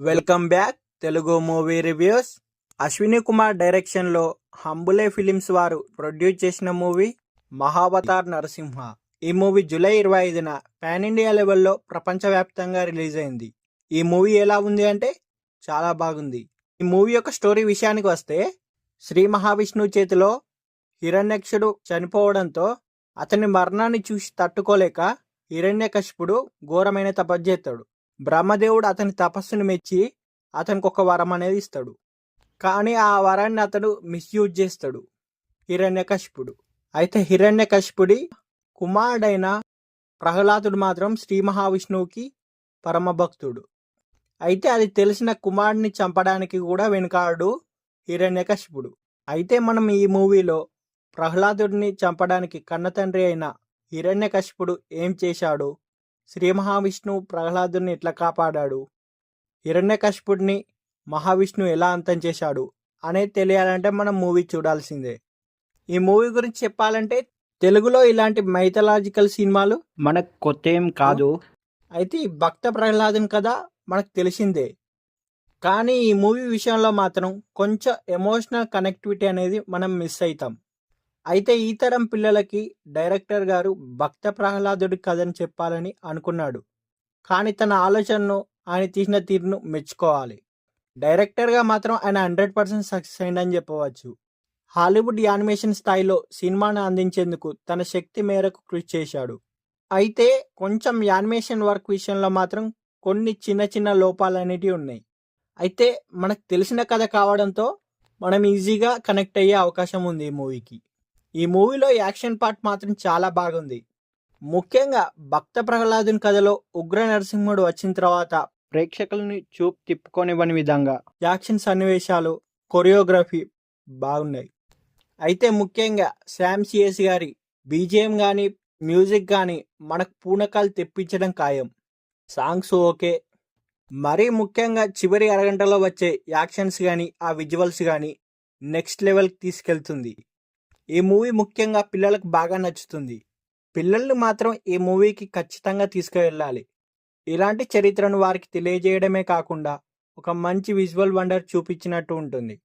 Welcome back Telugu movie reviews. Ashwini Kumar డైరెక్షన్లో హంబులే films వారు produce చేసిన మూవీ మహావతార్ నరసింహ. ఈ మూవీ జూలై 25న పాన్ ఇండియా లెవెల్లో ప్రపంచవ్యాప్తంగా రిలీజ్ అయింది. ఈ మూవీ ఎలా ఉంది అంటే చాలా బాగుంది. ఈ మూవీ యొక్క స్టోరీ విషయానికి వస్తే, శ్రీ మహావిష్ణువు చేతిలో హిరణ్యక్షుడు చనిపోవడంతో అతని మరణాన్ని చూసి తట్టుకోలేక హిరణ్యకశిపుడు ఘోరమైన తపస్సు చేస్తాడు. బ్రహ్మదేవుడు అతని తపస్సును మెచ్చి అతనికి ఒక వరం అనేది ఇస్తాడు. కానీ ఆ వరాన్ని అతడు మిస్యూజ్ చేస్తాడు హిరణ్యకశిపుడు. అయితే హిరణ్యకశిపుడి కుమారుడైన ప్రహ్లాదుడు మాత్రం శ్రీ మహావిష్ణువుకి పరమభక్తుడు. అయితే అది తెలిసిన కుమారుడిని చంపడానికి కూడా వెనుకాడు హిరణ్యకశిపుడు. అయితే మనం ఈ మూవీలో ప్రహ్లాదుడిని చంపడానికి కన్నతండ్రి అయిన హిరణ్యకశిపుడు ఏం చేశాడు, శ్రీ మహావిష్ణువు ప్రహ్లాదుని ఎట్లా కాపాడాడు, హిరణ్యకశిపుడిని మహావిష్ణువు ఎలా అంతం చేశాడు అనేది తెలియాలంటే మనం మూవీ చూడాల్సిందే. ఈ మూవీ గురించి చెప్పాలంటే, తెలుగులో ఇలాంటి మైథలాజికల్ సినిమాలు మనకు కొత్త ఏం కాదు. అయితే ఈ భక్త ప్రహ్లాదుని కథ మనకు తెలిసిందే. కానీ ఈ మూవీ విషయంలో మాత్రం కొంచెం ఎమోషనల్ కనెక్టివిటీ అనేది మనం మిస్ అవుతాం. అయితే ఈ తరం పిల్లలకి డైరెక్టర్ గారు భక్త ప్రహ్లాదుడి కథని చెప్పాలని అనుకున్నాడు. కానీ తన ఆలోచనను, ఆయన తీసిన తీరును మెచ్చుకోవాలి. డైరెక్టర్గా మాత్రం ఆయన 100% సక్సెస్ అయిందని చెప్పవచ్చు. హాలీవుడ్ యానిమేషన్ స్థాయిలో సినిమాను అందించేందుకు తన శక్తి మేరకు కృషి చేశాడు. అయితే కొంచెం యానిమేషన్ వర్క్ విషయంలో మాత్రం కొన్ని చిన్న చిన్న లోపాలు అనేటివి ఉన్నాయి. అయితే మనకు తెలిసిన కథ కావడంతో మనం ఈజీగా కనెక్ట్ అయ్యే అవకాశం ఉంది ఈ మూవీకి. ఈ మూవీలో యాక్షన్ పార్ట్ మాత్రం చాలా బాగుంది. ముఖ్యంగా భక్త ప్రహ్లాదుని కథలో ఉగ్ర నరసింహుడు వచ్చిన తర్వాత ప్రేక్షకులని చూపు తిప్పుకొనివ్వని విధంగా యాక్షన్ సన్నివేశాలు, కొరియోగ్రఫీ బాగున్నాయి. అయితే ముఖ్యంగా శామ్ సిఎస్ గారి బీజిఎం కానీ, మ్యూజిక్ కానీ మనకు పూనకాలు తెప్పించడం ఖాయం. Songs okay. మరీ ముఖ్యంగా చివరి అరగంటలో వచ్చే యాక్షన్స్ కానీ, ఆ విజువల్స్ కానీ నెక్స్ట్ లెవెల్కి తీసుకెళ్తుంది. ఈ మూవీ ముఖ్యంగా పిల్లలకు బాగా నచ్చుతుంది. పిల్లల్ని మాత్రం ఈ మూవీకి ఖచ్చితంగా తీసుకువెళ్ళాలి. ఇలాంటి చరిత్రను వారికి తెలియజేయడమే కాకుండా ఒక మంచి విజువల్ వండర్ చూపించినట్టు ఉంటుంది.